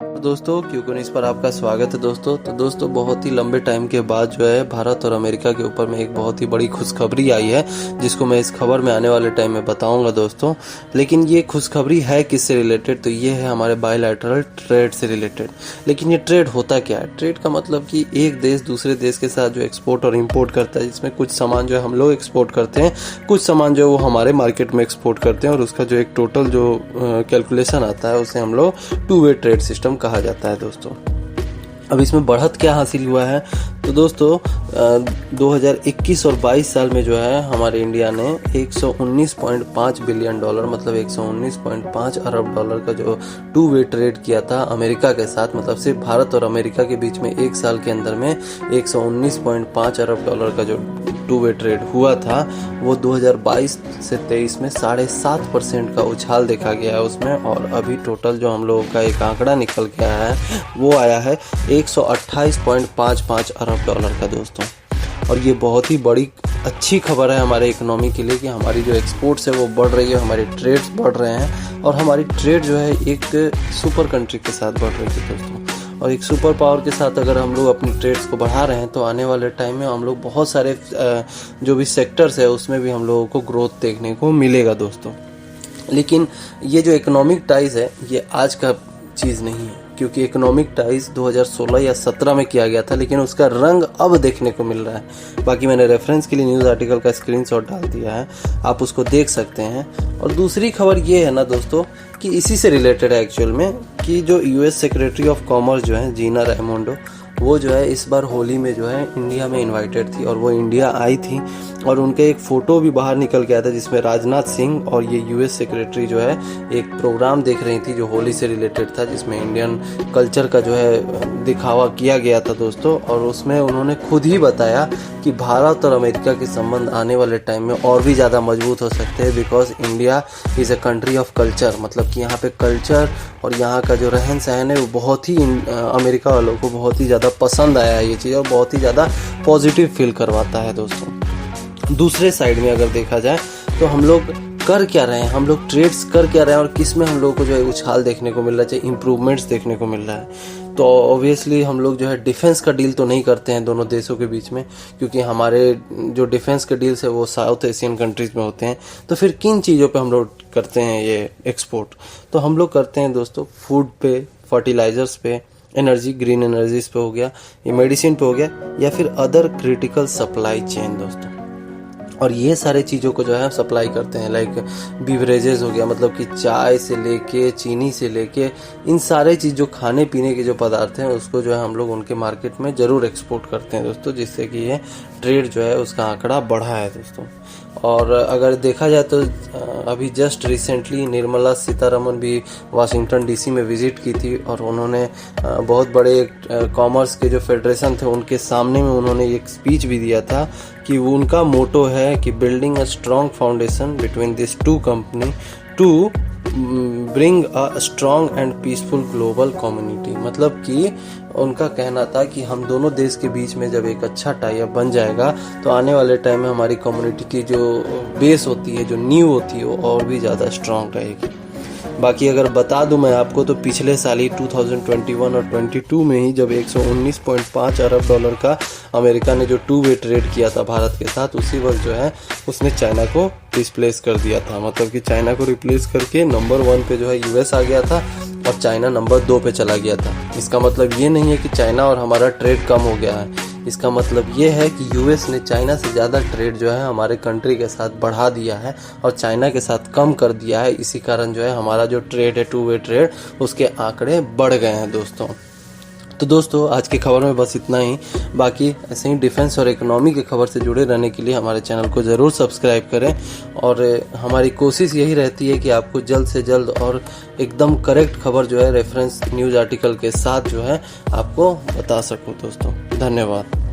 दोस्तों क्यूको न्यूज़ पर आपका स्वागत है दोस्तों बहुत ही लंबे टाइम के बाद जो है भारत और अमेरिका के ऊपर में एक बहुत ही बड़ी खुशखबरी आई है, जिसको मैं इस खबर में आने वाले टाइम में बताऊंगा दोस्तों। लेकिन ये खुशखबरी है किससे रिलेटेड, तो ये है हमारे बायलैटरल ट्रेड से रिलेटेड। लेकिन ये ट्रेड होता क्या है? ट्रेड का मतलब कि एक देश दूसरे देश के साथ जो एक्सपोर्ट और इम्पोर्ट करता है, जिसमें कुछ सामान जो है हम लोग एक्सपोर्ट करते हैं, कुछ सामान जो है वो हमारे मार्केट में एक्सपोर्ट करते हैं, और उसका जो एक टोटल जो कैलकुलेशन आता है उसे हम लोग टू वे ट्रेड सिस्टम कहा जाता है दोस्तों। अब इसमें बढ़त क्या हासिल हुआ है, तो दोस्तों 2021 और 22 साल में जो है हमारे इंडिया ने 119.5 बिलियन डॉलर मतलब 119.5 अरब डॉलर का जो टू वे ट्रेड किया था अमेरिका के साथ। मतलब सिर्फ भारत और अमेरिका के बीच में एक साल के अंदर में 119.5 अरब डॉलर का जो टू वे ट्रेड हुआ था, वो 2022 से 23 में 7.5% का उछाल देखा गया है उसमें। और अभी टोटल जो हम लोगों का एक आंकड़ा निकल के आया है वो आया है 128.55 अरब डॉलर का दोस्तों। और ये बहुत ही बड़ी अच्छी खबर है हमारे इकोनॉमी के लिए कि हमारी जो एक्सपोर्ट्स है वो बढ़ रही है, हमारे ट्रेड्स बढ़ रहे हैं, और हमारी ट्रेड जो है एक सुपर कंट्री के साथ बढ़ रही है दोस्तों। और एक सुपर पावर के साथ अगर हम लोग अपनी ट्रेड्स को बढ़ा रहे हैं तो आने वाले टाइम में हम लोग बहुत सारे जो भी सेक्टर्स है उसमें भी हम लोगों को ग्रोथ देखने को मिलेगा दोस्तों। लेकिन ये जो इकोनॉमिक टाइज है ये आज का चीज़ नहीं है, क्योंकि इकोनॉमिक टाइज 2016 या 17 में किया गया था, लेकिन उसका रंग अब देखने को मिल रहा है। बाकी मैंने रेफरेंस के लिए न्यूज़ आर्टिकल का स्क्रीनशॉट डाल दिया है, आप उसको देख सकते हैं। और दूसरी खबर ये है ना दोस्तों कि इसी से रिलेटेड है एक्चुअल में, कि जो यूएस सेक्रेटरी ऑफ कॉमर्स जो है जीना रेमोंडो, वो जो है इस बार होली में जो है इंडिया में इनवाइटेड थी, और वो इंडिया आई थी। और उनके एक फ़ोटो भी बाहर निकल के आया था जिसमें राजनाथ सिंह और ये यूएस सेक्रेटरी जो है एक प्रोग्राम देख रही थी जो होली से रिलेटेड था, जिसमें इंडियन कल्चर का जो है दिखावा किया गया था दोस्तों। और उसमें उन्होंने खुद ही बताया कि भारत और अमेरिका के संबंध आने वाले टाइम में और भी ज़्यादा मजबूत हो सकते हैं, because India is a country of culture. मतलब कि यहाँ पे कल्चर और यहाँ का जो रहन सहन है वो बहुत ही अमेरिका वालों को बहुत ही ज़्यादा पसंद आया है ये चीज़, और बहुत ही ज़्यादा पॉजिटिव फील करवाता है दोस्तों। दूसरे साइड में अगर देखा जाए तो हम लोग कर क्या रहे हैं, हम लोग ट्रेड्स कर क्या रहे हैं, और किस में हम लोग को जो है उछाल देखने को मिल रहा है, इम्प्रूवमेंट्स देखने को मिल रहा है। तो ऑब्वियसली हम लोग जो है डिफेंस का डील तो नहीं करते हैं दोनों देशों के बीच में, क्योंकि हमारे जो डिफेंस के डील्स है वो साउथ एशियन कंट्रीज में होते हैं। तो फिर किन चीज़ों पे हम लोग करते हैं ये एक्सपोर्ट, तो हम लोग करते हैं दोस्तों फूड पे, फर्टिलाइजर्स पे, एनर्जी, ग्रीन एनर्जीज पे हो गया, ये मेडिसिन पे हो गया, या फिर अदर क्रिटिकल सप्लाई चेन दोस्तों। और ये सारे चीज़ों को जो है हम सप्लाई करते हैं, लाइक बीवरेजेस हो गया, मतलब कि चाय से लेके चीनी से लेके इन सारे चीज़ जो खाने पीने के जो पदार्थ हैं उसको जो है हम लोग उनके मार्केट में ज़रूर एक्सपोर्ट करते हैं दोस्तों, जिससे कि ये ट्रेड जो है उसका आंकड़ा बढ़ा है दोस्तों। और अगर देखा जाए तो अभी जस्ट रिसेंटली निर्मला सीतारमन भी वाशिंगटन डीसी में विजिट की थी, और उन्होंने बहुत बड़े कॉमर्स के जो फेडरेशन थे उनके सामने में उन्होंने एक स्पीच भी दिया था कि उनका मोटो है कि building a strong foundation between this two company to bring a strong and peaceful global community. मतलब कि उनका कहना था कि हम दोनों देश के बीच में जब एक अच्छा टाई अप बन जाएगा तो आने वाले टाइम में हमारी कम्युनिटी की जो बेस होती है, जो नींव होती है, वो और भी ज़्यादा स्ट्रॉन्ग रहेगी। बाकी अगर बता दूं मैं आपको तो पिछले साल ही 2021 और 22 में ही जब 119.5 अरब डॉलर का अमेरिका ने जो टू वे ट्रेड किया था भारत के साथ, उसी वक्त जो है उसने चाइना को डिस्प्लेस कर दिया था। मतलब कि चाइना को रिप्लेस करके नंबर 1 पे जो है यूएस आ गया था और चाइना नंबर 2 पे चला गया था। इसका मतलब ये नहीं है कि चाइना और हमारा ट्रेड कम हो गया है, इसका मतलब ये है कि यूएस ने चाइना से ज़्यादा ट्रेड जो है हमारे कंट्री के साथ बढ़ा दिया है और चाइना के साथ कम कर दिया है। इसी कारण जो है हमारा जो ट्रेड है टू वे ट्रेड उसके आंकड़े बढ़ गए हैं दोस्तों। तो दोस्तों आज की खबर में बस इतना ही। बाकी ऐसे ही डिफेंस और इकोनॉमी की खबर से जुड़े रहने के लिए हमारे चैनल को ज़रूर सब्सक्राइब करें, और हमारी कोशिश यही रहती है कि आपको जल्द से जल्द और एकदम करेक्ट खबर जो है रेफरेंस न्यूज़ आर्टिकल के साथ जो है आपको बता सकूं दोस्तों। धन्यवाद।